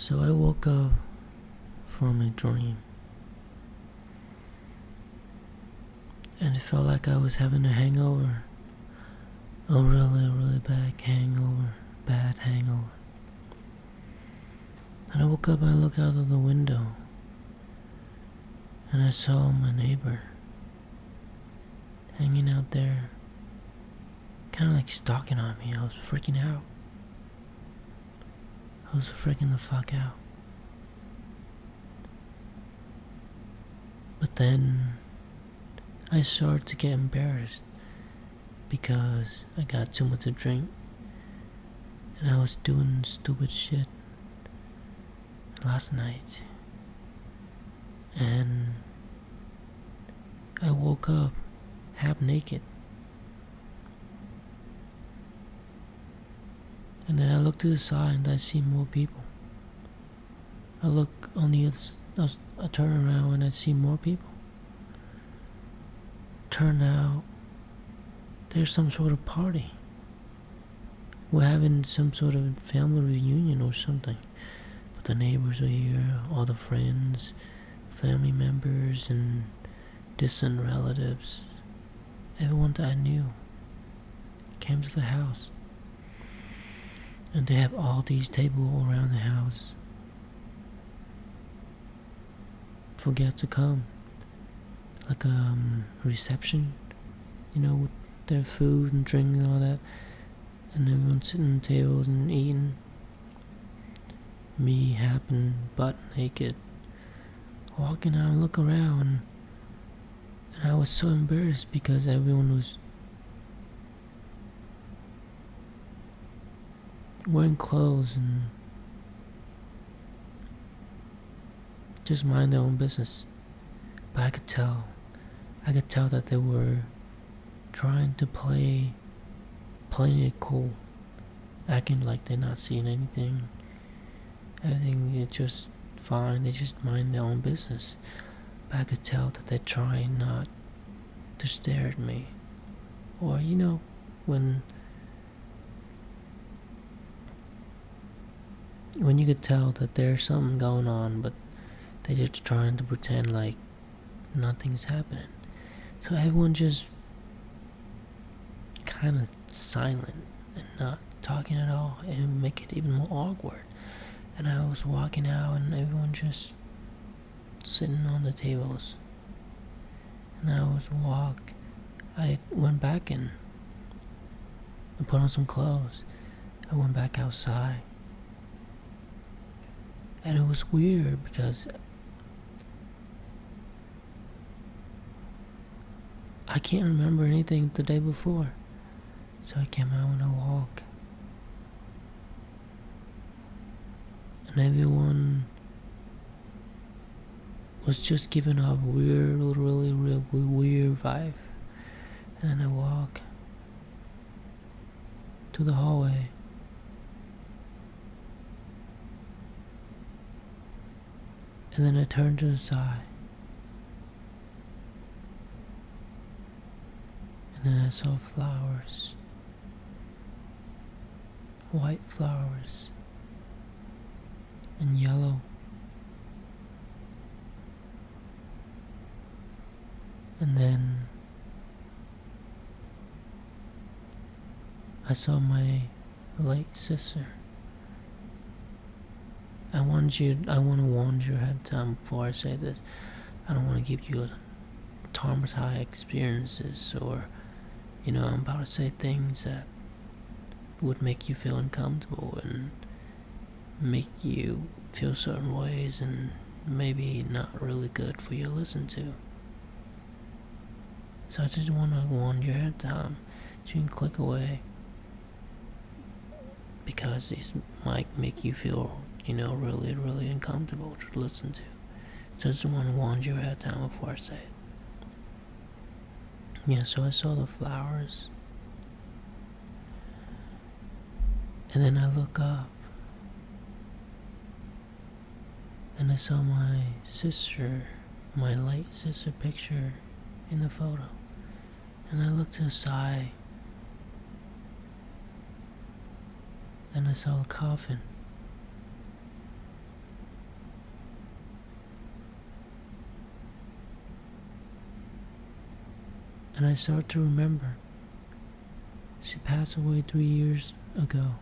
So I woke up from a dream, and it felt like I was having a hangover. A really, really bad hangover. And I woke up and I looked out of the window, and I saw my neighbor hanging out there, kind of like stalking on me. I was freaking out. I was freaking the fuck out. But then I started to get embarrassed because I got too much to drink and I was doing stupid shit last night. And I woke up half naked. And then I look to the side and I see more people. I look on the other, I turn around and I see more people. Turn out there's some sort of party. We're having some sort of family reunion or something. But the neighbors are here, all the friends, family members, and distant relatives. Everyone that I knew came to the house. And they have all these tables around the house. Forget to come. Like a reception, with their food and drink and all that. And everyone sitting on tables and eating. Me happened butt naked, walking out and look around, and I was so embarrassed because everyone was wearing clothes and just mind their own business. But I could tell that they were trying to playing it cool, acting like they're not seeing anything. Everything is just fine, they just mind their own business. But I could tell that they're trying not to stare at me. Or, when you could tell that there's something going on, but they're just trying to pretend like nothing's happening. So everyone just kind of silent and not talking at all, and make it even more awkward. And I was walking out and everyone just sitting on the tables. And I went back in and put on some clothes. I went back outside. And it was weird because I can't remember anything the day before. So I came out on a walk. And everyone was just giving off weird, really weird vibe. And then I walk to the hallway. And then I turned to the side. And then I saw flowers. White flowers. And yellow. And then I saw my late sister. I want to warn you ahead of time before I say this. I don't want to give you traumatized experiences, or I'm about to say things that would make you feel uncomfortable and make you feel certain ways and maybe not really good for you to listen to. So I just want to warn you ahead of time so you can click away, because this might make you feel really, really uncomfortable to listen to. So I just want to warn you ahead of time before I say it. Yeah, so I saw the flowers. And then I look up. And I saw my late sister picture in the photo. And I looked to the side. And I saw a coffin. And I start to remember. She passed away 3 years ago.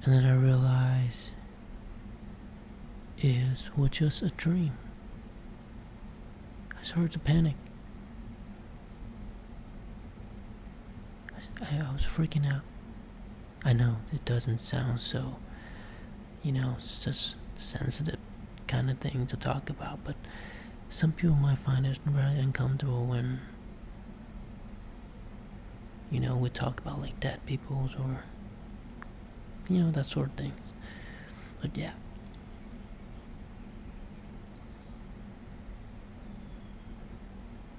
And then I realize it was just a dream. I started to panic. I was freaking out. I know it doesn't sound so, it's just sensitive kind of thing to talk about, but some people might find it very uncomfortable when, we talk about like dead peoples or, that sort of things. But yeah.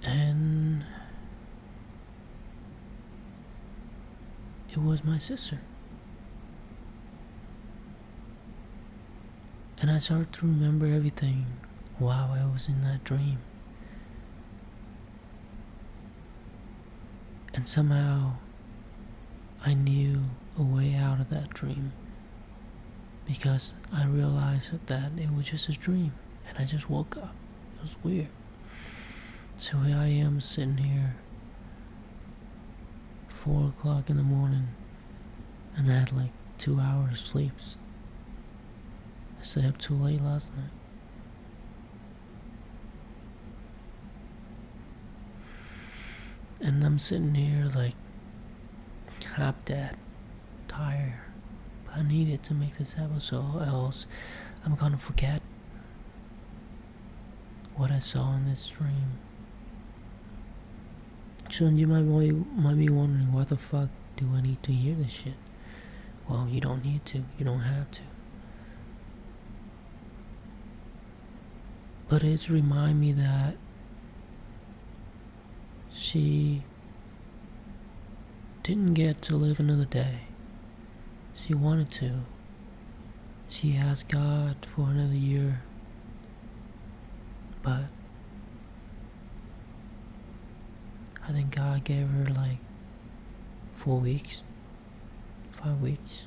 And it was my sister. And I started to remember everything while I was in that dream. And somehow I knew a way out of that dream because I realized that it was just a dream and I just woke up. It was weird. So here I am sitting here 4 o'clock in the morning and I had like 2 hours sleeps. I stayed up too late last night. And I'm sitting here like half dead, tired. But I needed to make this episode, else I'm gonna forget what I saw in this dream. So you might be wondering, why the fuck do I need to hear this shit? Well, you don't need to. You don't have to. But it's remind me that she didn't get to live another day. She wanted to. She asked God for another year. But I think God gave her like 4 weeks, 5 weeks.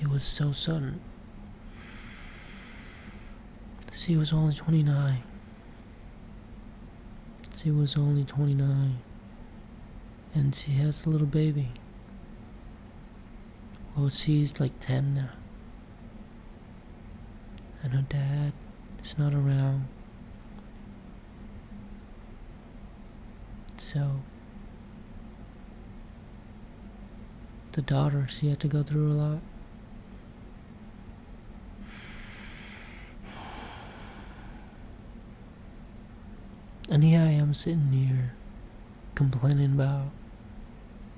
It was so sudden. She was only 29. She was only 29. And she has a little baby. Well, she's like 10 now. And her dad is not around. So the daughter, she had to go through a lot. And here I am sitting here complaining about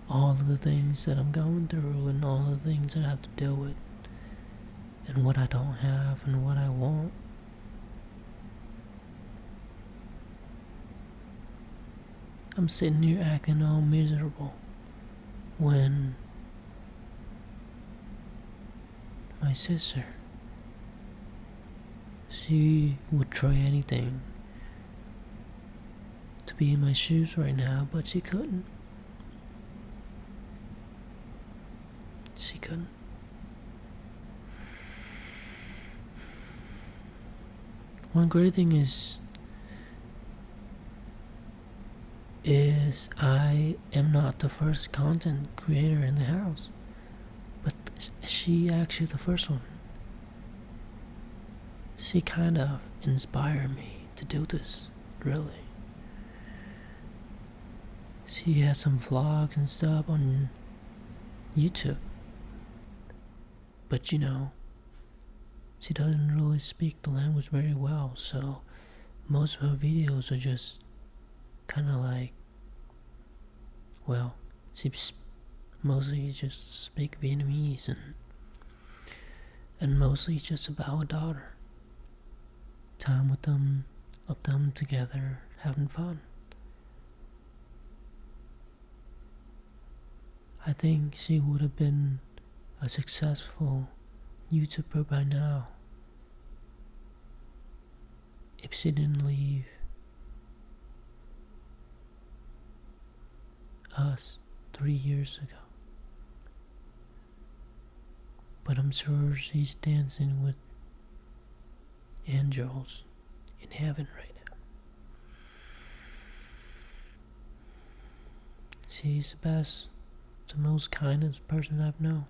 all of the things that I'm going through and all the things that I have to deal with and what I don't have and what I want. I'm sitting here acting all miserable when my sister, she would try anything to be in my shoes right now, but she couldn't. She couldn't. One great thing is I am not the first content creator in the house, but she actually the first one. She kind of inspired me to do this, really. She has some vlogs and stuff on YouTube, but she doesn't really speak the language very well, so most of her videos are just kind of like, well, she mostly just speak Vietnamese and mostly just about her daughter. Time with them, of them together, having fun. I think she would have been a successful YouTuber by now if she didn't leave us 3 years ago. But I'm sure she's dancing with angels in heaven right now. he's the best, the most kindest person I've known.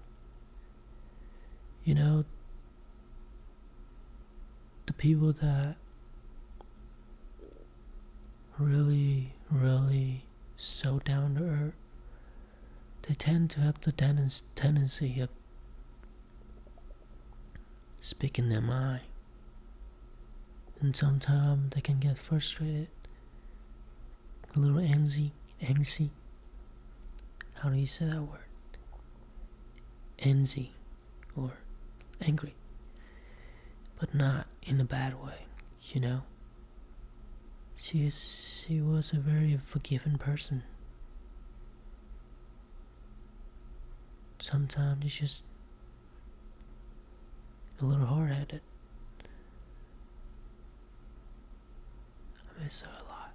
You know, the people that really, really so down to earth, they tend to have the tendency of speaking their mind. And sometimes they can get frustrated, a little angsty. How do you say that word? Angsty, or angry. But not in a bad way, you know? She was a very forgiving person. Sometimes it's just a little hard-headed. I miss her a lot.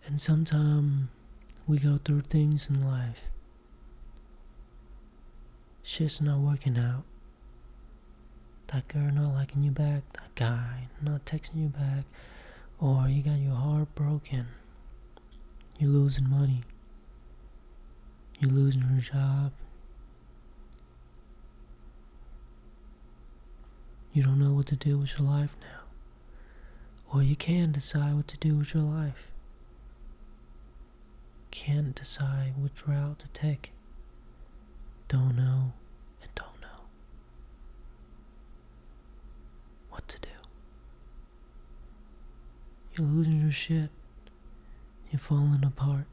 And sometimes we go through things in life. Shit's not working out. That girl not liking you back, that guy not texting you back, or you got your heart broken. You're losing money. You're losing your job. You don't know what to do with your life now. Or you can't decide what to do with your life. Can't decide which route to take. Don't know and don't know what to do. You're losing your shit. You're falling apart.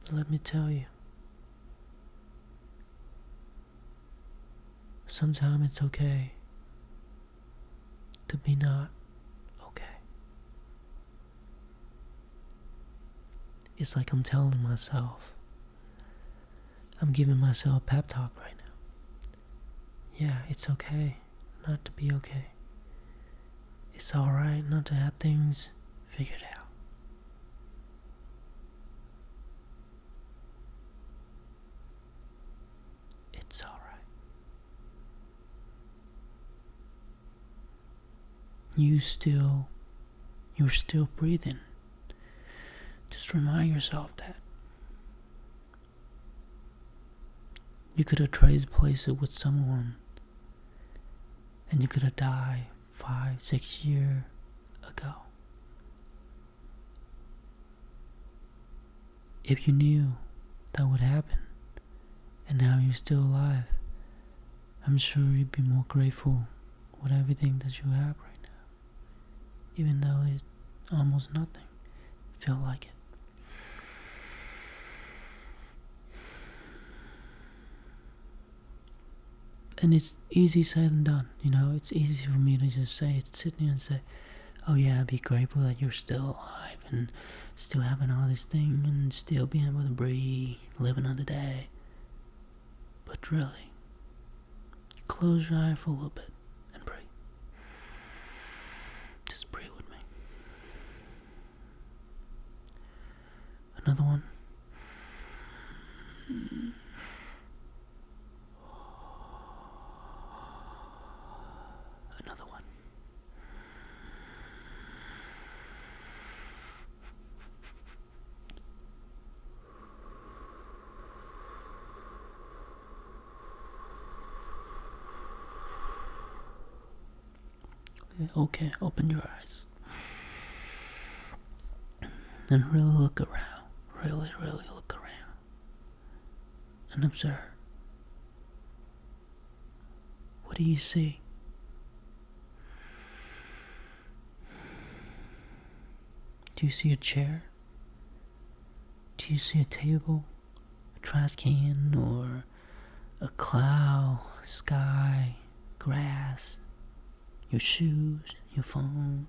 But let me tell you, sometimes it's okay to be not okay. It's like I'm telling myself, I'm giving myself a pep talk right now. Yeah, it's okay not to be okay. It's alright not to have things figured out. It's alright. You're still breathing. Just remind yourself that. You could have traded places with someone, and you could have died 5-6 years ago. If you knew that would happen, and now you're still alive, I'm sure you'd be more grateful with everything that you have right now. Even though it's almost nothing, feel like it. And it's easy said and done, you know. It's easy for me to just sit here and say, oh yeah, be grateful that you're still alive and still having all this thing and still being able to breathe, live another day. But really, close your eye for a little bit and breathe. Just breathe with me. Another one. Another one. Okay, open your eyes. And really look around. Really, really look around. And observe. What do you see? Do you see a chair? Do you see a table? A trash can? Or a cloud? Sky? Grass? Your shoes? Your phone?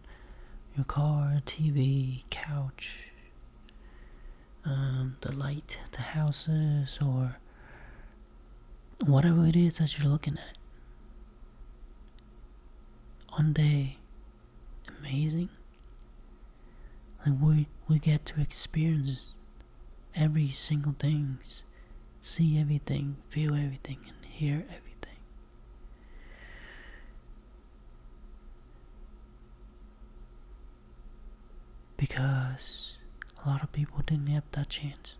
Your car? TV? Couch? The light? The houses? Or whatever it is that you're looking at. Aren't they amazing? Like we get to experience every single thing, see everything, feel everything, and hear everything. because a lot of people didn't have that chance.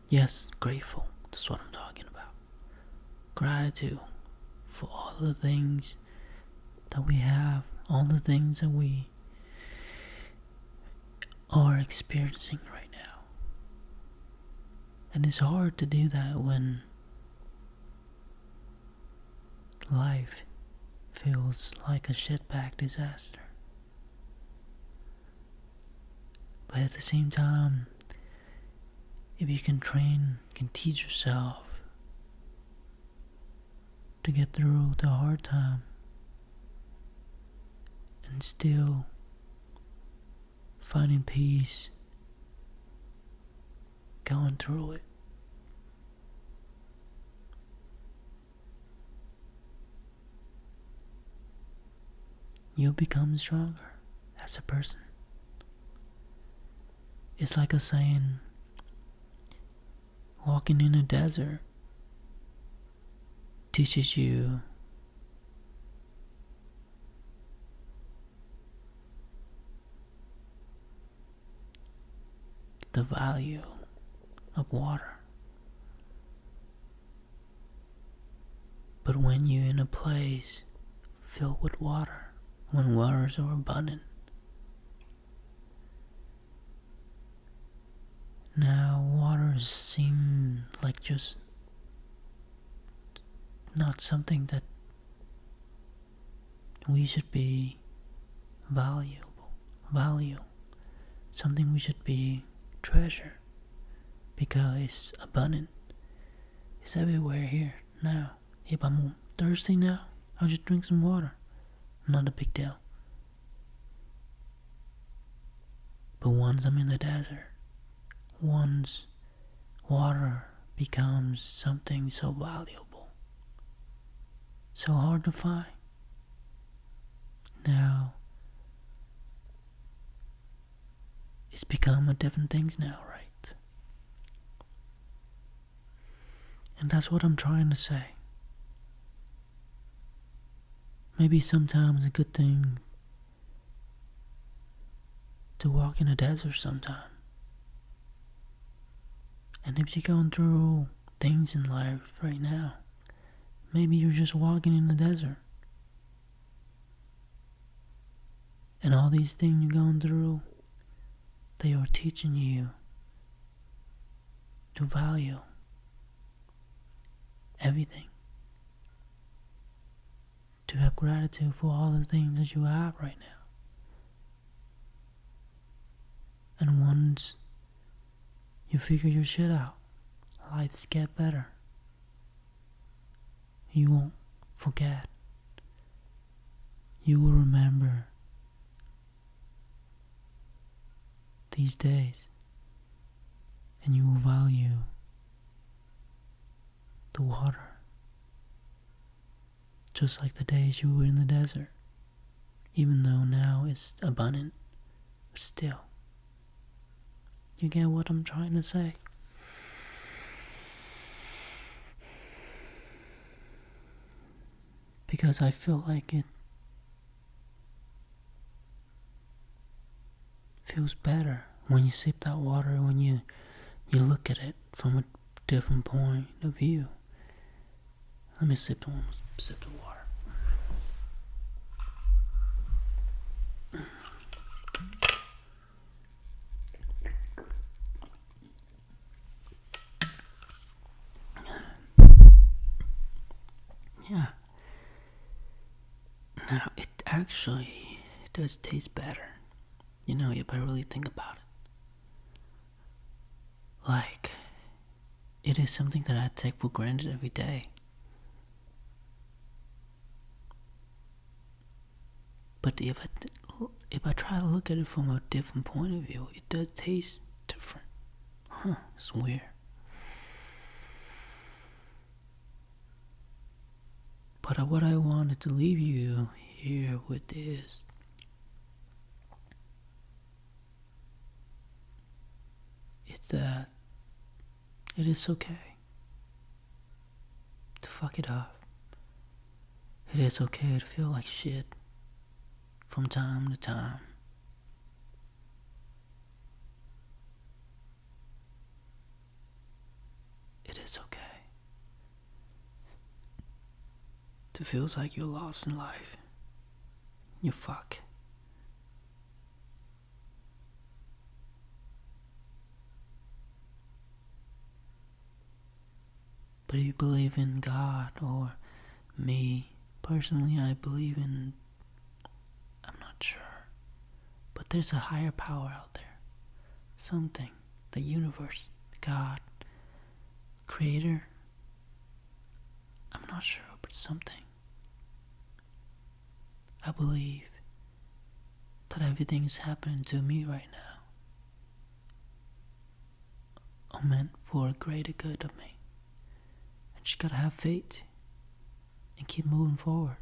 Yes, grateful. That's what I'm talking about. Gratitude for all the things that we have, all the things that we are experiencing right now. And it's hard to do that when life feels like a shitbag disaster. But at the same time, if you can teach yourself to get through the hard time and still finding peace going through it. You'll become stronger as a person. It's like a saying, walking in a desert teaches you the value of water. But when you're in a place filled with water, when waters are abundant, now waters seem like just not something that we should be value, something we should be treasure, because it's abundant. It's everywhere here now. If I'm thirsty now, I'll just drink some water. Not a big deal. But once I'm in the desert, once water becomes something so valuable, so hard to find, now it's become a different things now, right? And that's what I'm trying to say. Maybe sometimes a good thing to walk in a desert sometime. And if you're going through things in life right now, maybe you're just walking in the desert. And all these things you're going through, they are teaching you to value everything. To have gratitude for all the things that you have right now. And once you figure your shit out, life's get better. You won't forget. You will remember these days, and you will value the water. Just like the days you were in the desert, even though now it's abundant, but still. You get what I'm trying to say? Because I feel like it feels better when you sip that water, when you look at it from a different point of view. Let me sip the water. Yeah. Now, it actually does taste better. You know, if I really think about it. Like, it is something that I take for granted every day. But if I try to look at it from a different point of view, it does taste different. It's weird. But what I wanted to leave you here with is that it is okay to fuck it up. It is okay to feel like shit from time to time. It is okay to feel like you're lost in life. You fuck. But if you believe in God or me, personally, I believe in, I'm not sure, but there's a higher power out there. Something, the universe, God, Creator. I'm not sure, but something. I believe that everything is happening to me right now are meant for a greater good of me. I just gotta have faith and keep moving forward.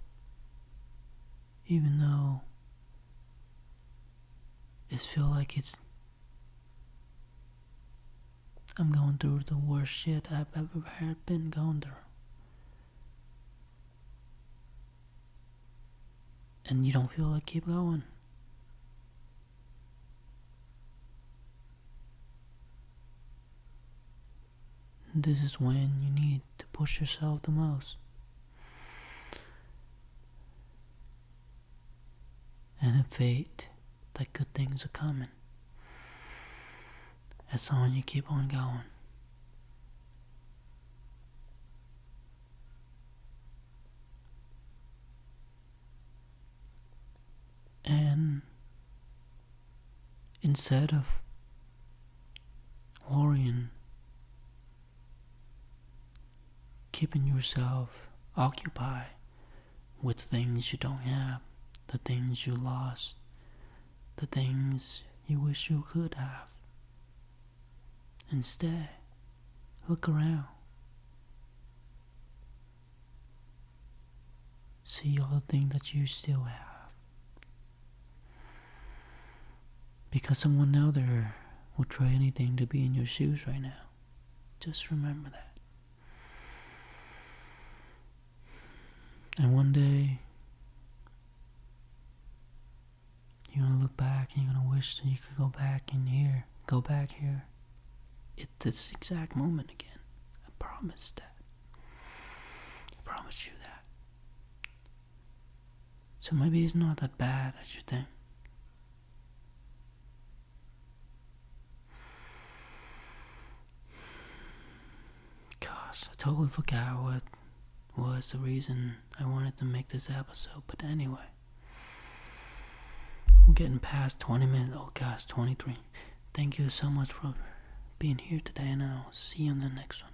Even though it feels like I'm going through the worst shit I've ever been going through. And you don't feel like keep going. This is when you need to push yourself the most. And have faith that good things are coming. As long as you keep on going. And instead of worrying, keeping yourself occupied with things you don't have, the things you lost, the things you wish you could have. Instead, look around. See all the things that you still have. Because someone out there would try anything to be in your shoes right now. Just remember that. And one day, you're gonna look back and you're gonna wish that you could go back here. At this exact moment again. I promise that. I promise you that. So maybe it's not that bad as you think. Gosh, I totally forgot what was the reason I wanted to make this episode, but anyway. We're getting past 20 minutes. Oh gosh, 23. Thank you so much for being here today, and I'll see you in the next one.